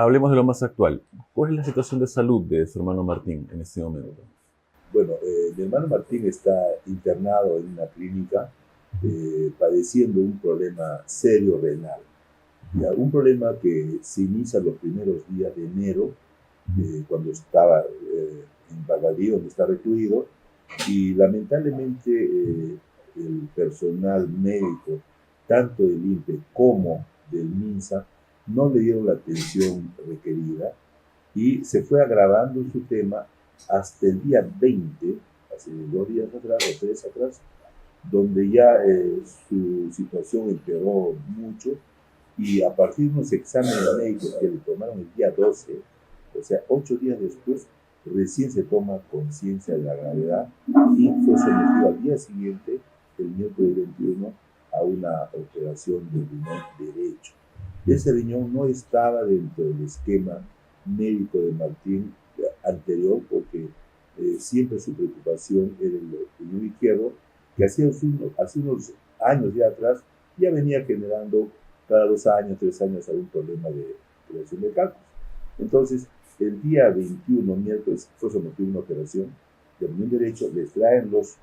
Hablemos de lo más actual. ¿Cuál es la situación de salud de su hermano Martín en este momento? Bueno, mi hermano Martín está internado en una clínica padeciendo un problema serio renal. Ya, un problema que se inicia los primeros días de enero, cuando estaba en Bagadí, donde está recluido, y lamentablemente el personal médico, tanto del INPE como del MINSA, no le dieron la atención requerida y se fue agravando su tema hasta el día 20, hace 2 días atrás o 3 atrás, donde ya su situación empeoró mucho y a partir de unos exámenes médicos que le tomaron el día 12, o sea, 8 días después, recién se toma conciencia de la gravedad y fue sometido al día siguiente, el miércoles 21, a una operación de riñón derecho. Ese riñón no estaba dentro del esquema médico de Martín anterior, porque siempre su preocupación era el riñón izquierdo, que hace unos años ya atrás ya venía generando cada 2 años, 3 años, algún problema de creación de cálculos. Entonces, el día 21, miércoles, fue sometido a una operación de riñón derecho, les traen los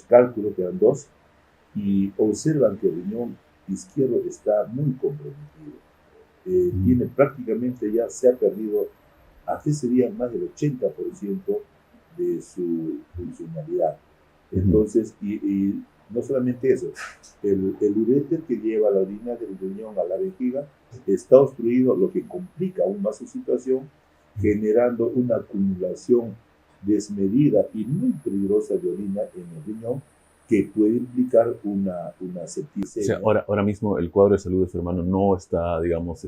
cálculos, que eran dos, y observan que el riñón izquierdo está muy comprometido. Tiene prácticamente ya, se ha perdido hasta ese día más del 80% de su funcionalidad. Entonces, y no solamente eso, el uréter que lleva la orina del riñón a la vejiga está obstruido, lo que complica aún más su situación, generando una acumulación desmedida y muy peligrosa de orina en el riñón que puede implicar una O sea, septicemia. ahora mismo el cuadro de salud de su hermano no está, digamos,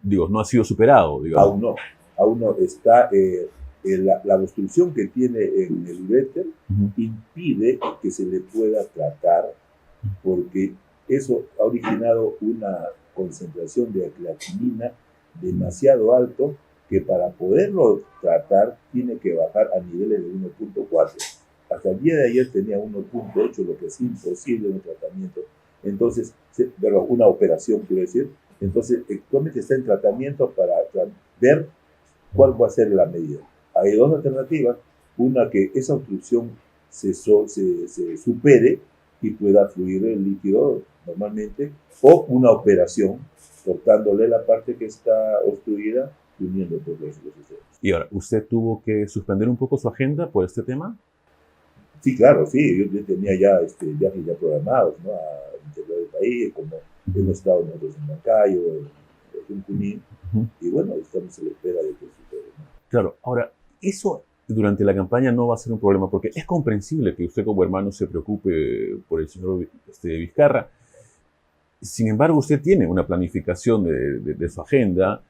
digo, no ha sido superado, digamos. Aún no está, la obstrucción que tiene en el uréter Ujú. impide que se le pueda tratar, porque eso ha originado una concentración de creatinina demasiado alto, que para poderlo tratar tiene que bajar a niveles de 1.4. Hasta el día de ayer tenía 1.8, lo que es imposible un tratamiento. Entonces, pero una operación, quiero decir. Entonces, actualmente está en tratamiento para ver cuál va a ser la medida. Hay dos alternativas: una, que esa obstrucción se supere y pueda fluir el líquido normalmente, o una operación cortándole la parte que está obstruida y uniendo por los extremos. Y ahora, ¿usted tuvo que suspender un poco su agenda por este tema? Sí, claro, sí, yo tenía ya viajes ya programados, ¿no? Al interior del país, como hemos estado nosotros en Moncayo, en Junín, Ujú. y bueno, estamos a la espera de que suceda, ¿no? Claro, ahora, eso durante la campaña no va a ser un problema, porque es comprensible que usted como hermano se preocupe por el señor Vizcarra. Sin embargo, usted tiene una planificación de su agenda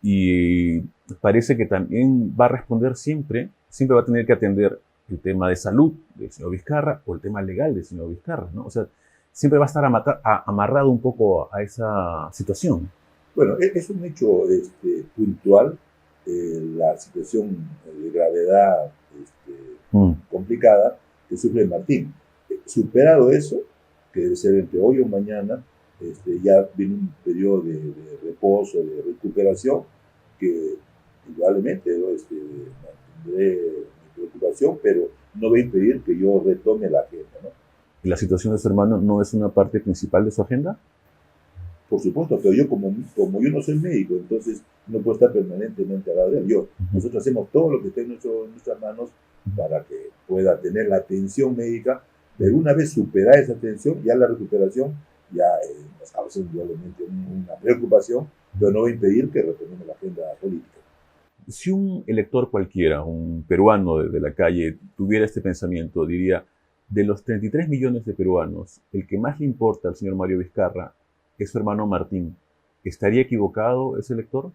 y parece que también va a responder siempre va a tener que atender el tema de salud del señor Vizcarra o el tema legal del señor Vizcarra, ¿no? O sea, siempre va a estar amarrado un poco a esa situación. Bueno, es un hecho puntual, la situación de gravedad Mm. complicada que sufre Martín. Superado eso, que debe ser entre hoy o mañana, ya viene un periodo de reposo, de recuperación, que indudablemente, ¿no? Mantendré mi preocupación, pero no va a impedir que yo retome la agenda, ¿no? ¿Y la situación de su hermano no es una parte principal de su agenda? Por supuesto, pero yo como yo no soy médico, entonces no puedo estar permanentemente al lado de él. Ujú. Nosotros hacemos todo lo que esté en nuestras manos para que pueda tener la atención médica, pero una vez superada esa atención, ya la recuperación ya nos causa indudablemente una preocupación, pero no va a impedir que retomemos la agenda política. Si un elector cualquiera, un peruano de la calle, tuviera este pensamiento, diría, de los 33 millones de peruanos, el que más le importa al señor Mario Vizcarra es su hermano Martín. ¿Estaría equivocado ese elector?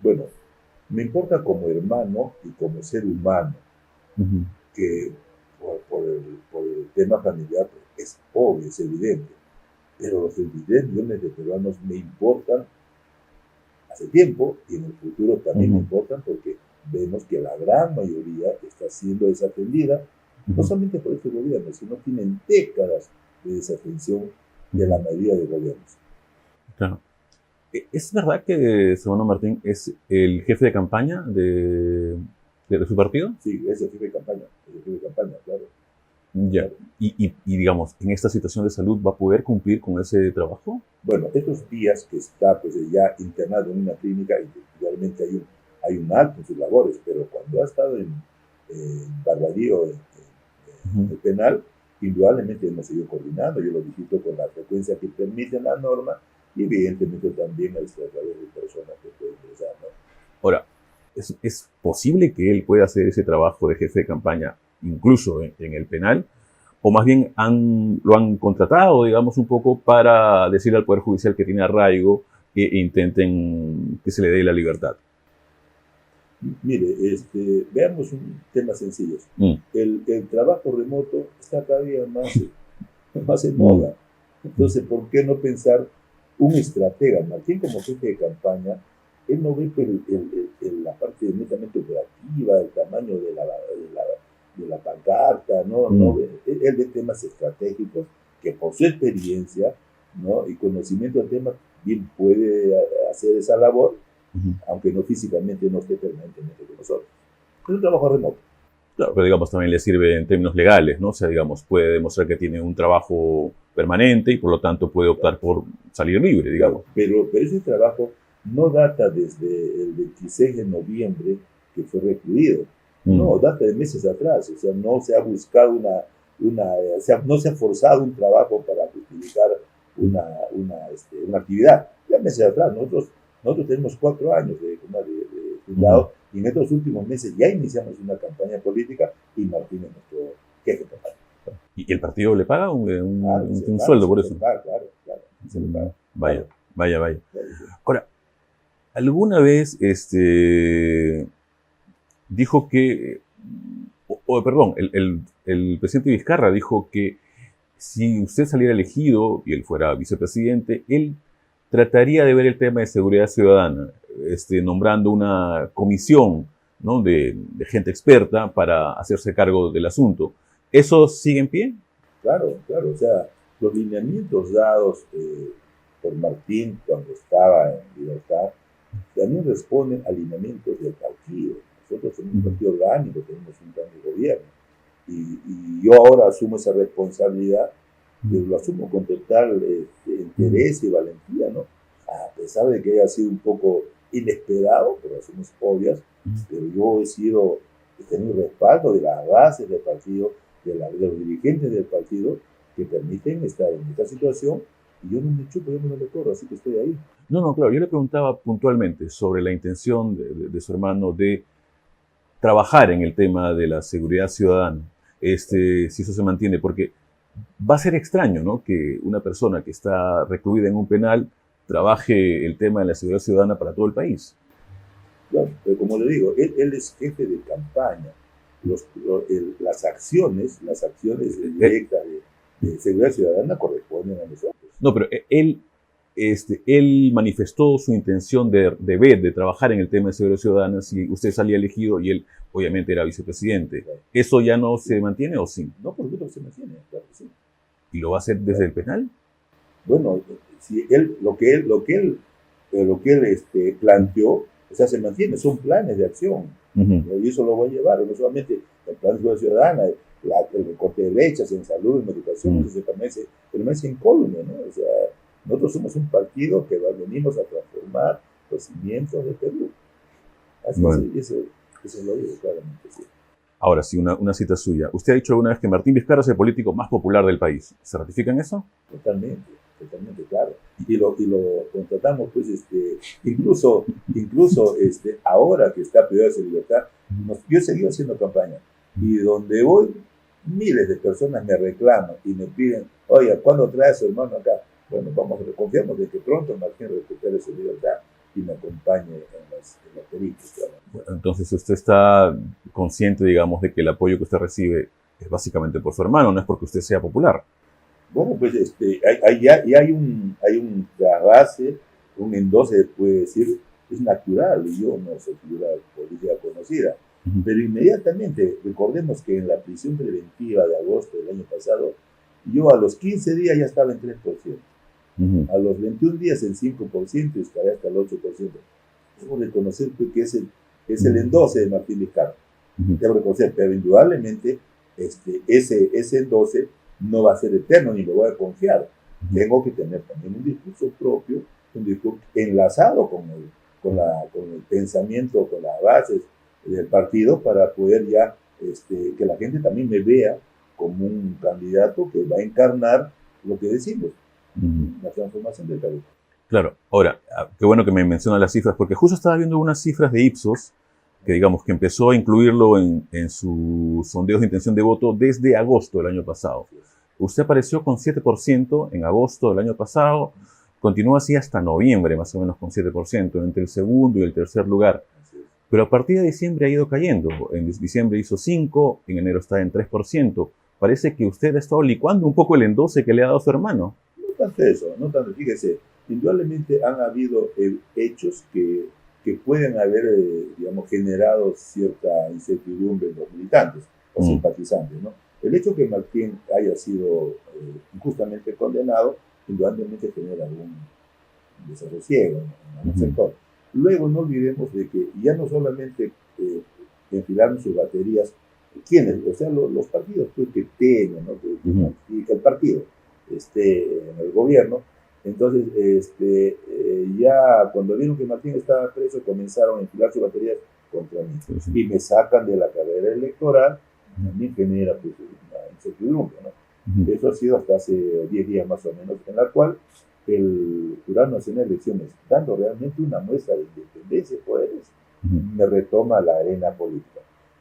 Bueno, me importa como hermano y como ser humano, Ujú. que por el tema familiar es obvio, es evidente, pero los 23 millones de peruanos me importan hace tiempo y en el futuro también me Ujú. importan, porque vemos que la gran mayoría está siendo desatendida, no Ujú. solamente por este gobierno, sino tienen décadas de desatención de la Ujú. mayoría de gobiernos. Claro. ¿Es verdad que su hermano Martín es el jefe de campaña de su partido? Sí, es el jefe de campaña, claro. Ya. Claro. Y digamos, en esta situación de salud, ¿va a poder cumplir con ese trabajo? Bueno, estos días que está pues, ya internado en una clínica, realmente hay un alto en sus labores, pero cuando ha estado en Barbadío, en Ujú. el penal, indudablemente hemos seguido coordinando. Yo lo visito con la frecuencia que permite la norma y evidentemente también a través de personas que pueden ingresar, ¿no? Ahora, ¿es posible que él pueda hacer ese trabajo de jefe de campaña incluso en el penal? ¿O más bien lo han contratado, digamos, un poco para decirle al Poder Judicial que tiene arraigo e intenten que se le dé la libertad? Mire, veamos un tema sencillo. Mm, El trabajo remoto está cada día más en mm, moda. Entonces, ¿por qué no pensar un estratega? Martín, como jefe de campaña, él no ve la parte netamente operativa, el tamaño de la pancarta, no mm, ve, él ve temas estratégicos que por su experiencia, ¿no? Y conocimiento del tema bien puede hacer esa labor, ujú. aunque no físicamente no esté permanentemente con nosotros. Es un trabajo remoto. Claro, pero digamos también le sirve en términos legales, ¿no? O sea, digamos, puede demostrar que tiene un trabajo permanente y por lo tanto puede optar por salir libre, digamos. Claro, pero ese trabajo no data desde el 26 de noviembre que fue recluido. Mm, No, data de meses atrás. O sea, no se ha buscado no se ha forzado un trabajo para justificar una actividad. Ya meses atrás, nosotros tenemos 4 años de ujú. fundado y en estos últimos meses ya iniciamos una campaña política y Martín es nuestro jefe de campaña. ¿Y el partido le paga Claro, se le un paga, sueldo por eso? claro, se le paga. Vaya, Claro, vaya, vaya. claro, sí. Ahora, ¿alguna vez dijo que, perdón, el presidente Vizcarra dijo que si usted saliera elegido y él fuera vicepresidente, él trataría de ver el tema de seguridad ciudadana, nombrando una comisión, ¿no? de gente experta para hacerse cargo del asunto? ¿Eso sigue en pie? Claro, claro, o sea, los lineamientos dados por Martín cuando estaba en libertad también responden a lineamientos del partido. Nosotros somos un Ujú, partido orgánico, tenemos un plan de gobierno y yo ahora asumo esa responsabilidad, ujú, pero lo asumo con total ujú, interés y valentía, ¿no? A pesar de que haya sido un poco inesperado por razones obvias, pero yo he tenido respaldo de las bases del partido, de los dirigentes del partido, que permiten estar en esta situación, y yo no me chupo, yo no me corro, así que estoy ahí. No, no, claro, yo le preguntaba puntualmente sobre la intención de su hermano de trabajar en el tema de la seguridad ciudadana, si eso se mantiene, porque va a ser extraño, ¿no? Que una persona que está recluida en un penal trabaje el tema de la seguridad ciudadana para todo el país. Claro, pero como le digo, él es jefe de campaña. Las acciones Eh, directas de seguridad ciudadana corresponden a nosotros. no, pero él manifestó su intención de trabajar en el tema de seguridad ciudadana si usted salía elegido y él obviamente era vicepresidente. Claro. ¿Eso ya no Sí. se mantiene o sí? No, por supuesto que se mantiene, claro que sí. ¿Y lo va a hacer desde Claro. el penal? Bueno, si lo que él planteó, o sea, se mantiene, son planes de acción, Ujú. ¿no? Y eso lo va a llevar, no solamente el plan de seguridad ciudadana, el recorte de brechas en salud, en educación, Mm. eso permanece incólume, ¿no? O sea, nosotros somos un partido que venimos a transformar los cimientos de Perú. Así es, Bueno, eso lo digo claramente, sí. ahora sí, una cita suya. Usted ha dicho alguna vez que Martín Vizcarra es el político más popular del país. ¿Se ratifica en eso? Totalmente, totalmente, claro. Y lo contratamos, pues, incluso ahora que está privado de su libertad, yo he seguido haciendo campaña. Y donde voy, miles de personas me reclaman y me piden, oye, ¿cuándo trae a su hermano acá? Bueno, confiamos de que pronto Martín recupere su libertad y me acompañe en los peritos, claro. Bueno, entonces usted está consciente, digamos, de que el apoyo que usted recibe es básicamente por su hermano, no es porque usted sea popular. Bueno, pues hay una base, un endoce, puede decir, es natural, y yo no soy figura política conocida. Ujú. Pero inmediatamente, recordemos que en la prisión preventiva de agosto del año pasado, yo a los 15 días ya estaba en 3%. A los 21 días el 5% estará hasta el 8%. Debo reconocer que es el endose de Martín Vizcarra. Debo reconocer, pero indudablemente ese endose no va a ser eterno ni lo voy a confiar. Tengo que tener también un discurso propio, un discurso enlazado con el pensamiento, con las bases del partido para poder ya que la gente también me vea como un candidato que va a encarnar lo que decimos, la transformación del Perú. Claro, ahora, qué bueno que me mencionan las cifras, porque justo estaba viendo unas cifras de Ipsos, que digamos que empezó a incluirlo en sus sondeos de intención de voto desde agosto del año pasado. Usted apareció con 7% en agosto del año pasado, continuó así hasta noviembre, más o menos con 7%, entre el segundo y el tercer lugar. Pero a partir de diciembre ha ido cayendo. En diciembre hizo 5%, en enero está en 3%. Parece que usted ha estado licuando un poco el endose que le ha dado su hermano. No tanto eso, no tanto. Fíjese, indudablemente han habido hechos que pueden haber, digamos, generado cierta incertidumbre en los militantes o simpatizantes, ¿no? El hecho que Martín haya sido injustamente condenado, indudablemente genera algún desasosiego en algún sector. Luego no olvidemos de que ya no solamente enfilaron sus baterías, ¿quiénes? O sea, los partidos pues, que tienen, ¿no? Y el partido en el gobierno. Entonces, ya cuando vieron que Martín estaba preso, comenzaron a enfilar sus baterías contra mí. Y me sacan de la carrera electoral, también genera pues, una incertidumbre, ¿no? Eso ha sido hasta hace 10 días más o menos, en la cual el Jurado Nacional de Elecciones, dando realmente una muestra de independencia de poderes, me retoma la arena política.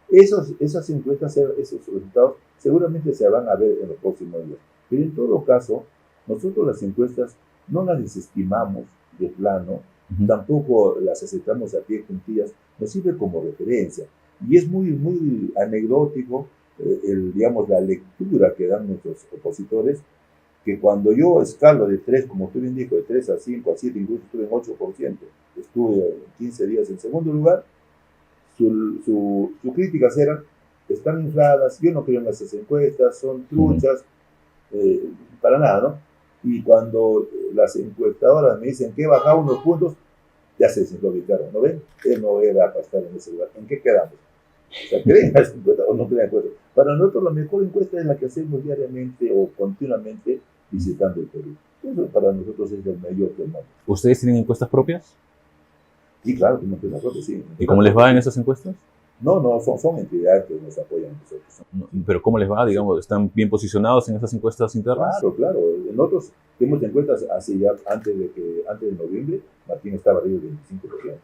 Esas encuestas, esos resultados, seguramente se van a ver en los próximos días. Pero en todo caso, nosotros las encuestas no las desestimamos de plano, tampoco las aceptamos a pie juntillas, nos sirve como referencia. Y es muy, muy anecdótico, digamos, la lectura que dan nuestros opositores, que cuando yo escalo de 3, como tú bien dijo, de 3 a 5, a 7, incluso estuve en 8%, estuve 15 días en segundo lugar, sus críticas eran, están infladas, yo no creo en esas encuestas, son truchas, para nada, ¿no? Y cuando las encuestadoras me dicen que he bajado unos puntos, ya se desinflaron, ¿no ven? Él no era para estar en ese lugar. ¿En qué quedamos? O sea, ¿creen las encuestas o no creen encuestas? Para nosotros la mejor encuesta es la que hacemos diariamente o continuamente visitando el Perú. Eso para nosotros es el mayor tema. ¿Ustedes tienen encuestas propias? Sí, claro, tenemos encuestas propias, sí. ¿Y cómo les va en esas encuestas? No, son entidades que nos apoyan a nosotros. Pero ¿cómo les va? Digamos, ¿están bien posicionados en esas encuestas internas? Claro. Nosotros tenemos encuestas antes de noviembre, Martín estaba arriba del 25%.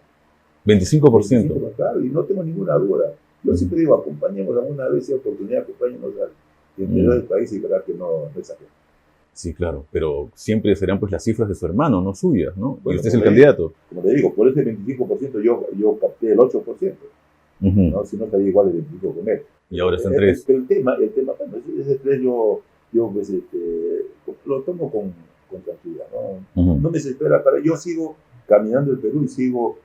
25%. Claro, y no tengo ninguna duda. Yo siempre digo, acompañemos alguna vez, si hay oportunidad, acompañemos al interior del país y verá que no exagero. Sí, claro, pero siempre serán pues las cifras de su hermano, no suyas, ¿no? Bueno, y usted es el candidato. Como le digo, por ese 25% yo capté el 8%. ¿No? Si no estaría igual el 25 con él. Y ahora está en 3. El tema, bueno, ese 3 yo pues, lo tomo con tranquilidad, ¿no? No me desespera, yo sigo caminando el Perú y sigo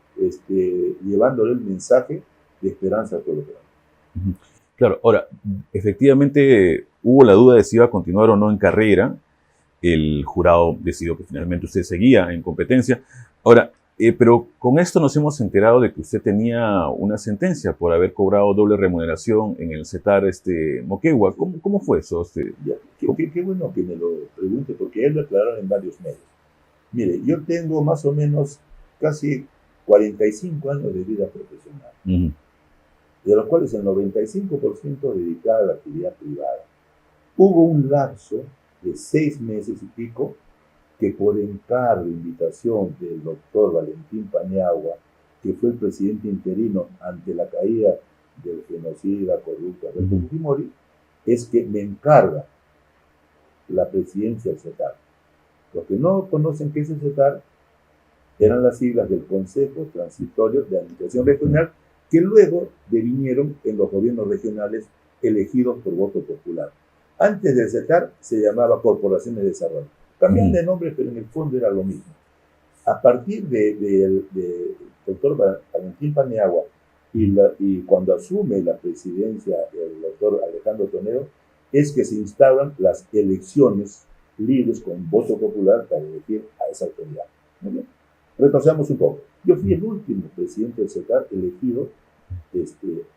llevándole el mensaje de esperanza a todo el Perú. Claro, ahora, efectivamente hubo la duda de si iba a continuar o no en carrera. El jurado decidió que finalmente usted seguía en competencia. Ahora, pero con esto nos hemos enterado de que usted tenía una sentencia por haber cobrado doble remuneración en el CETAR Moquegua. ¿Cómo fue eso? Qué bueno que me lo pregunte, porque él lo aclararon en varios medios. Mire, yo tengo más o menos casi 45 años de vida profesional, de los cuales el 95% dedicado a la actividad privada. Hubo un lapso de 6 meses y pico que por encargo de invitación del doctor Valentín Paniagua, que fue el presidente interino ante la caída del genocida corrupto Alberto Fujimori, es que me encarga la presidencia del CETAR. Los que no conocen qué es el CETAR, eran las siglas del Consejo Transitorio de Administración Regional, que luego devinieron en los gobiernos regionales elegidos por voto popular. Antes del CETAR se llamaba Corporación de Desarrollo. Cambian de nombre, pero en el fondo era lo mismo. A partir del doctor Valentín Paniagua y cuando asume la presidencia el doctor Alejandro Toledo, es que se instauran las elecciones libres con voto popular para elegir a esa autoridad. Muy bien. Retrocedamos un poco. Yo fui el último presidente del CETAR elegido,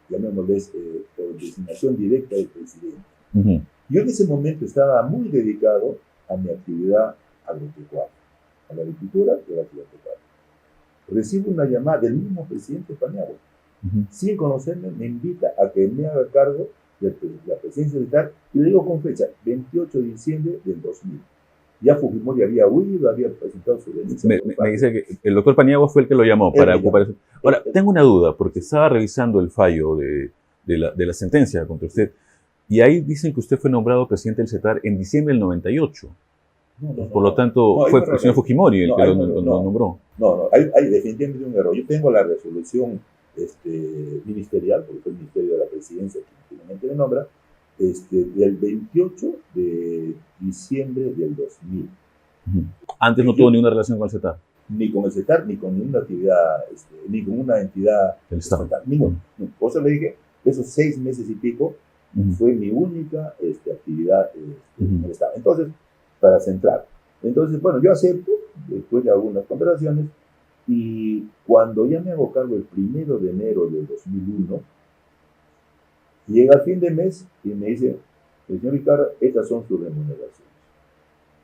llamémosles, por designación directa del presidente. Uh-huh. Yo en ese momento estaba muy dedicado a mi actividad agropecuaria, a la agricultura y a la actividad pecuaria. Recibo una llamada del mismo presidente Paniagua, sin conocerme, me invita a que me haga cargo de la presidencia militar, y le digo con fecha, 28 de diciembre del 2000. Ya Fujimori había huido, había presentado su denuncia. Me dice que el doctor Paniagua fue el que lo llamó para ocupar eso. Ahora, tengo una duda, porque estaba revisando el fallo de la sentencia contra usted, y ahí dicen que usted fue nombrado presidente del CETAR en diciembre del 98. Por lo tanto, fue el señor Fujimori el que lo nombró. Hay definitivamente un error. Yo tengo la resolución ministerial, porque fue el Ministerio de la Presidencia que finalmente me nombra, del 28 de diciembre del 2000. Antes no tuvo ninguna relación con el CETAR. Ni con el CETAR, ni con ninguna actividad, ni con una entidad del Estado. Ninguna. Por eso le dije, esos 6 meses y pico fue mi única actividad en el Estado. Entonces, para centrar. Entonces, bueno, yo acepto, después de algunas conversaciones, y cuando ya me hago cargo el 1 de enero del 2001, llega el fin de mes y me dice, el señor Vizcarra, estas son sus remuneraciones.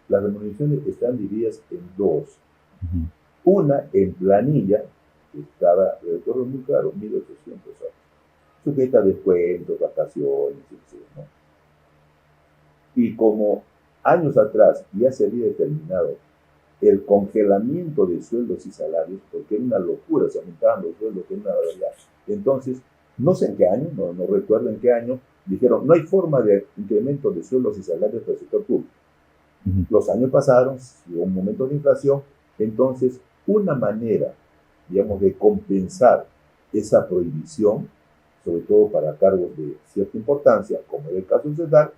Las remuneraciones están divididas en dos. Una en planilla, que estaba, recuerdo muy claro, 1.800 horas. Sujeta a descuentos, vacaciones, etc., ¿no? Y como años atrás ya se había determinado el congelamiento de sueldos y salarios, porque era una locura, se aumentaban los sueldos, que era una barbaridad. Entonces, no sé en qué año, no recuerdo en qué año, dijeron, no hay forma de incremento de sueldos y salarios para el sector público. Los años pasaron, llegó un momento de inflación, entonces una manera, digamos, de compensar esa prohibición, sobre todo para cargos de cierta importancia, como era el caso del CETAR,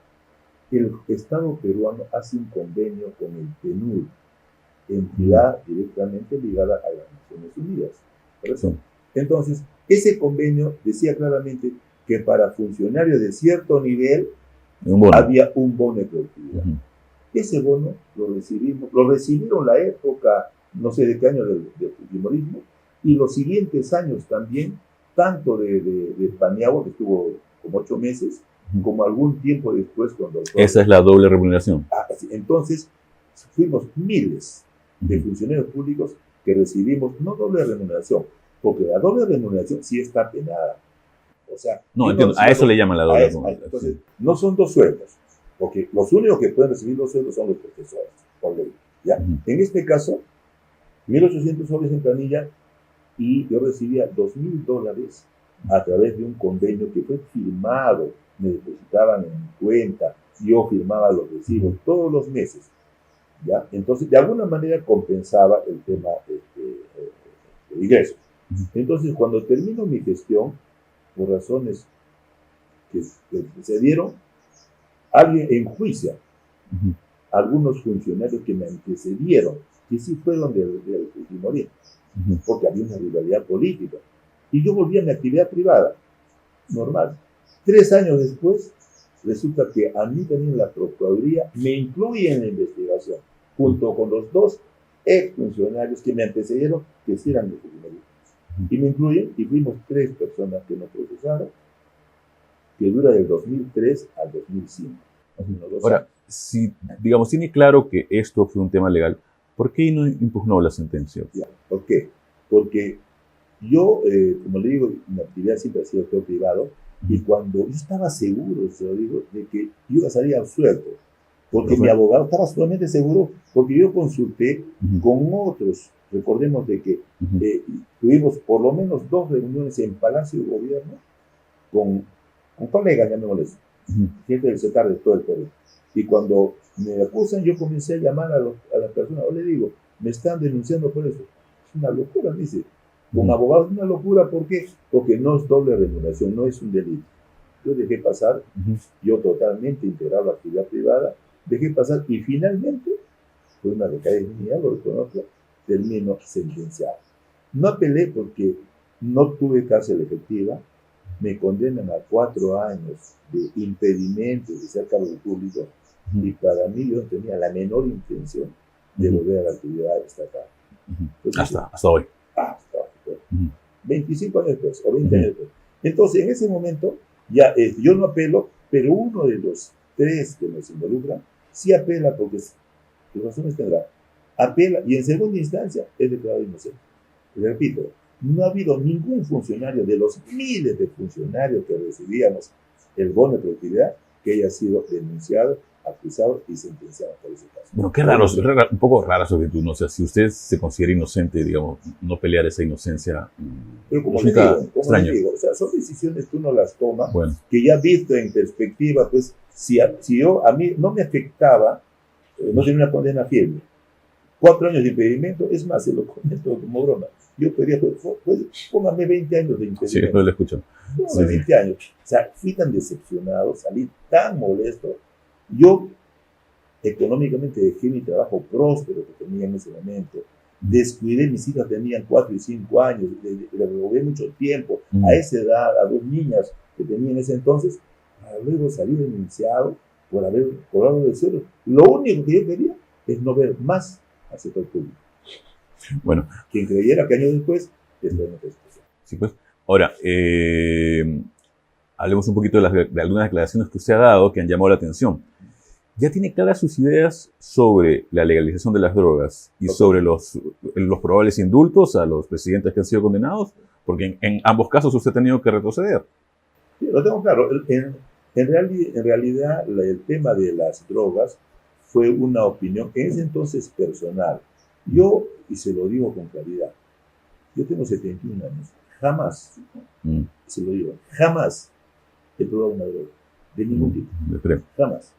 el Estado peruano hace un convenio con el PNUD, entidad directamente ligada a las Naciones Unidas. ¿Por eso? Entonces, ese convenio decía claramente que para funcionarios de cierto nivel había un bono de productividad. Ese bono lo recibieron la época, no sé de qué año del fujimorismo, y los siguientes años también, tanto de Paniagua, que estuvo como 8 meses, como algún tiempo después cuando... Esa es la doble remuneración. Entonces, fuimos miles de funcionarios públicos que recibimos no doble remuneración, porque la doble remuneración sí está penada. O sea... No, entiendo, a eso le llaman la doble remuneración. Entonces, no son 2 sueldos, porque los únicos que pueden recibir 2 sueldos son los profesores, por ley, ¿ya? En este caso, 1.800 soles en planilla, y yo recibía $2.000 a través de un convenio que fue firmado, me depositaban en mi cuenta, yo firmaba los recibos todos los meses, ¿ya? Entonces, de alguna manera compensaba el tema de ingresos. Entonces, cuando termino mi gestión, por razones que se dieron, alguien enjuicia a algunos funcionarios que me antecedieron, que sí fueron del fujimorismo, porque había una rivalidad política. Y yo volví a mi actividad privada, normal. 3 años después, resulta que a mí también la Procuraduría me incluye en la investigación, junto con los 2 exfuncionarios que me antecedieron, que sí eran de fujimorismo. Y me incluyen, y fuimos 3 personas que nos procesaron, que dura del 2003 al 2005. Ahora, si, digamos, tiene claro que esto fue un tema legal, ¿por qué no impugnó la sentencia? ¿Por qué? Porque yo, como le digo, mi actividad siempre ha sido todo privado, y cuando yo estaba seguro, se lo digo, de que yo iba a salir absuelto, porque mi abogado estaba sumamente seguro, porque yo consulté con otros. Recordemos de que tuvimos por lo menos 2 reuniones en Palacio de Gobierno con colegas, ya me molesta, gente del CETAR de todo el Perú. Y cuando me acusan, yo comencé a llamar a las personas, yo le digo, me están denunciando por eso. Es una locura, me dice. Con abogados es una locura, ¿por qué? Porque no es doble remuneración, no es un delito. Yo dejé pasar, yo totalmente integrado a la actividad privada, dejé pasar, y finalmente, fue una decadencia mía, lo reconozco, termino sentenciado. No apelé porque no tuve cárcel efectiva, me condenan a 4 años de impedimento de ser cargo público, Y para mí yo no tenía la menor intención de volver a la actividad estatal. Entonces, hasta hoy. Hasta hoy. 25 años después, o 20 años después. Entonces, en ese momento, ya yo no apelo, pero uno de los tres que nos involucran sí apela porque sus razones tendrá. Apela y en segunda instancia es declarado inocente. Repito, no ha habido ningún funcionario de los miles de funcionarios que recibíamos el bono de productividad que haya sido denunciado, acusado y sentenciado por ese caso. Bueno, qué raro, un poco rara su actitud, ¿no? O sea, si usted se considera inocente, digamos, no pelear esa inocencia. Pero como le digo, o sea, son decisiones que uno las toma, que ya visto en perspectiva, pues, si a mí no me afectaba, no tenía una condena firme, 4 años de impedimento, es más, se lo comento como broma. Yo pedía, pues póngame 20 años de impedimento. Sí, después lo escucho. No, 20 años. O sea, fui tan decepcionado, salí tan molesto. Yo económicamente dejé mi trabajo próspero que tenía en ese momento. Descuidé, mis hijas tenían 4 y 5 años, le robé mucho tiempo a esa edad, a 2 niñas que tenía en ese entonces, para luego salir denunciado por haber cobrado del sueldo. Lo único que yo quería es no ver más al sector público. Bueno. Quien creyera que años después, esto es otra situación. Sí, pues. Ahora, hablemos un poquito de algunas declaraciones que usted ha dado que han llamado la atención. ¿Ya tiene claras sus ideas sobre la legalización de las drogas y sobre los probables indultos a los presidentes que han sido condenados? Porque en ambos casos usted ha tenido que retroceder. Sí, lo tengo claro. En realidad, el tema de las drogas fue una opinión, en ese entonces personal. Yo, y se lo digo con claridad, yo tengo 71 años, jamás, se lo digo, jamás he probado una droga, de ningún tipo, jamás.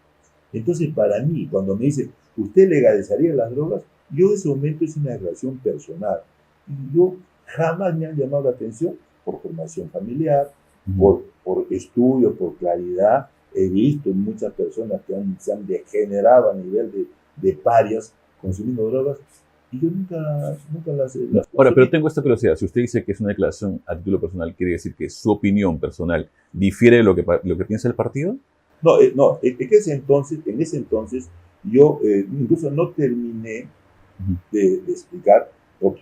Entonces, para mí, cuando me dicen, ¿usted legalizaría las drogas? Yo en ese momento es una declaración personal. Y yo jamás me han llamado la atención por formación familiar, por estudio, por claridad. He visto muchas personas que se han degenerado a nivel de parias consumiendo drogas. Y yo nunca las Ahora, pero tengo esta curiosidad. Si usted dice que es una declaración a título personal, ¿quiere decir que su opinión personal difiere de lo que piensa el partido? No, en ese entonces yo incluso no terminé de explicar, lo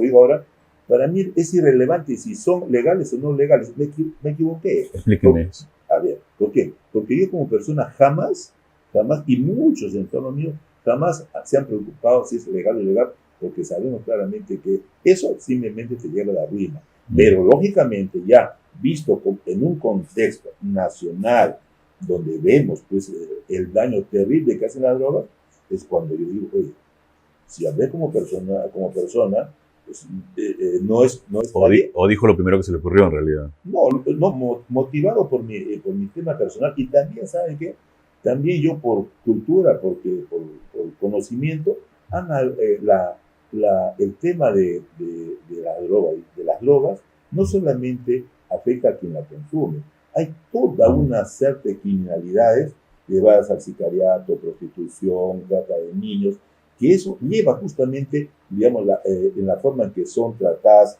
digo ahora, para mí es irrelevante si son legales o no legales. Me equivoqué. Explíqueme eso. A ver, ¿por qué? Porque yo como persona jamás, y muchos en torno mío, jamás se han preocupado si es legal o ilegal, porque sabemos claramente que eso simplemente te lleva a la ruina. Pero lógicamente ya visto en un contexto nacional donde vemos pues el daño terrible que hacen las drogas, es cuando yo digo, oye, si hablé como persona pues, no es o dijo lo primero que se le ocurrió en realidad. No, motivado por mi tema personal, y también, ¿saben qué? También yo por cultura, por conocimiento, el tema de la droga y de las drogas no solamente afecta a quien la consume. Hay toda una serie de criminalidades llevadas al sicariato, prostitución, trata de niños, que eso lleva justamente, digamos, en la forma en que son tratadas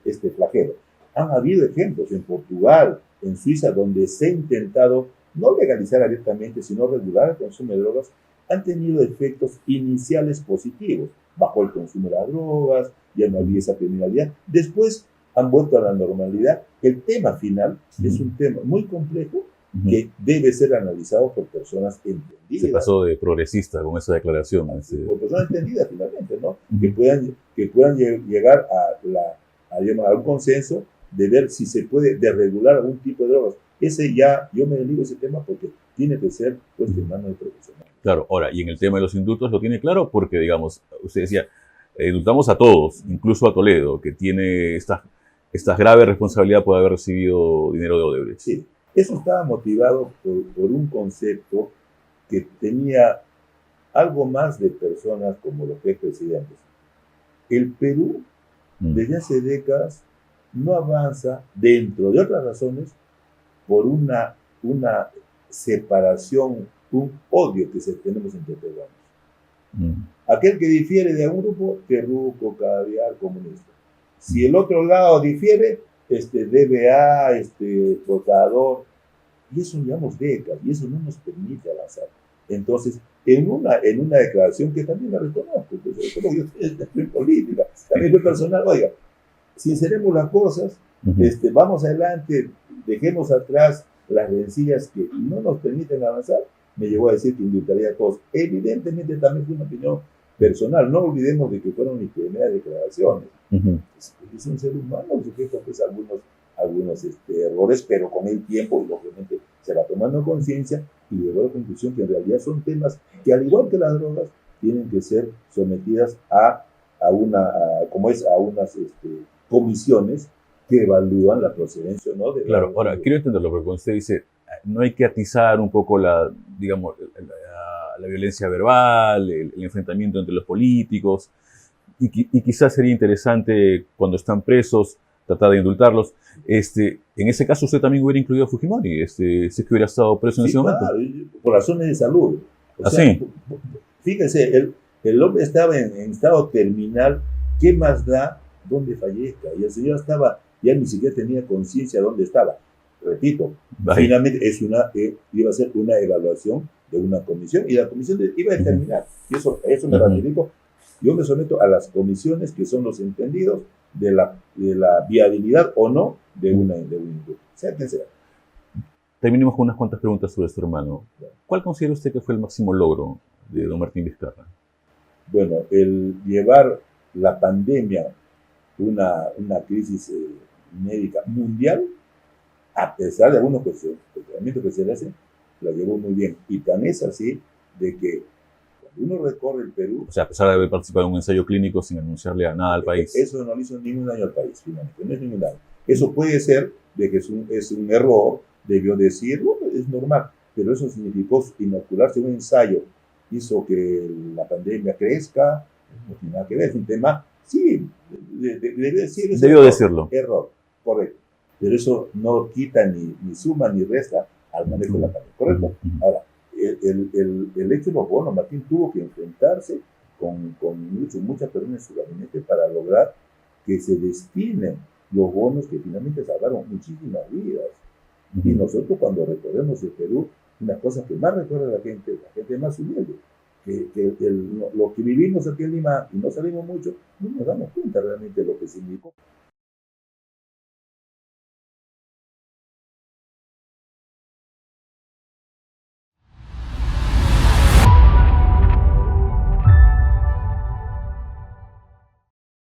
este flagelo. Han habido ejemplos en Portugal, en Suiza, donde se ha intentado no legalizar abiertamente, sino regular el consumo de drogas, han tenido efectos iniciales positivos. Bajó el consumo de las drogas, ya no había esa criminalidad. Después han vuelto a la normalidad. El tema final es un tema muy complejo que debe ser analizado por personas entendidas. Se pasó de progresista con esa declaración. Por personas entendidas finalmente, ¿no? Que puedan llegar a un consenso de ver si se puede desregular algún tipo de drogas. Yo me dedico a ese tema porque tiene que ser puesto en manos de profesionales. Claro, ahora, y en el tema de los indultos lo tiene claro porque, digamos, usted decía, indultamos a todos, incluso a Toledo, que tiene esta grave responsabilidad por haber recibido dinero de Odebrecht. Sí, eso estaba motivado por un concepto que tenía algo más de personas como los expresidentes. El Perú, desde hace décadas, no avanza, dentro de otras razones, por una separación, un odio que tenemos entre peruanos. Aquel que difiere de un grupo, terruco, caviar, comunista. Si el otro lado difiere, DBA, exportador, y eso llevamos décadas, y eso no nos permite avanzar. Entonces, en una declaración que también la reconozco, pues, como yo estoy en política, también fue personal, oiga, sinceremos las cosas, vamos adelante, dejemos atrás las rencillas que no nos permiten avanzar. Me llegó a decir que indultaría a todos. Evidentemente también fue una opinión personal, no olvidemos de que fueron mis primeras declaraciones. Es un ser humano sujeto pues, a algunos errores, pero con el tiempo, lógicamente, se va tomando conciencia y llegó a la conclusión que en realidad son temas que, al igual que las drogas, tienen que ser sometidas a unas comisiones que evalúan la procedencia o no de Claro, ahora, quiero entenderlo, porque cuando usted dice, no hay que atizar un poco digamos, la violencia verbal, el enfrentamiento entre los políticos, y quizás sería interesante, cuando están presos, tratar de indultarlos. En ese caso, usted también hubiera incluido a Fujimori, si es que hubiera estado preso en ese momento. Claro, por razones de salud. ¿Así? Fíjense, el hombre estaba en estado terminal. ¿Qué más da donde fallezca? Y el señor ya ni siquiera tenía conciencia de dónde estaba. Repito, finalmente iba a ser una evaluación de una comisión y la comisión iba a determinar. Y eso me ratifico. Yo me someto a las comisiones que son los entendidos de la viabilidad o no de un indulto, sea quien sea. Terminemos con unas cuantas preguntas sobre su hermano. ¿Cuál considera usted que fue el máximo logro de don Martín Vizcarra? Bueno, el llevar la pandemia, una crisis médica mundial, a pesar de algunos cuestionamientos que se le hacen, la llevó muy bien. Y tan es así de que cuando uno recorre el Perú... O sea, a pesar de haber participado en un ensayo clínico sin anunciarle a nada al país. Eso no le hizo ningún daño al país, finalmente. No es ningún daño. Eso puede ser de que es un error, debió decir, es normal, pero eso significó inocularse un ensayo, hizo que la pandemia crezca, no tiene nada que ver, es un tema, sí, debió decirlo. Error, correcto. Pero eso no quita ni suma ni resta al manejo de la pandemia, ¿correcto? Ahora, el hecho de los bonos, Martín tuvo que enfrentarse con muchas personas en su gabinete para lograr que se destinen los bonos que finalmente salvaron muchísimas vidas. Y nosotros cuando recorremos el Perú, una cosa que más recuerda a la gente más humilde, lo que vivimos aquí en Lima y no salimos mucho, no nos damos cuenta realmente de lo que significó.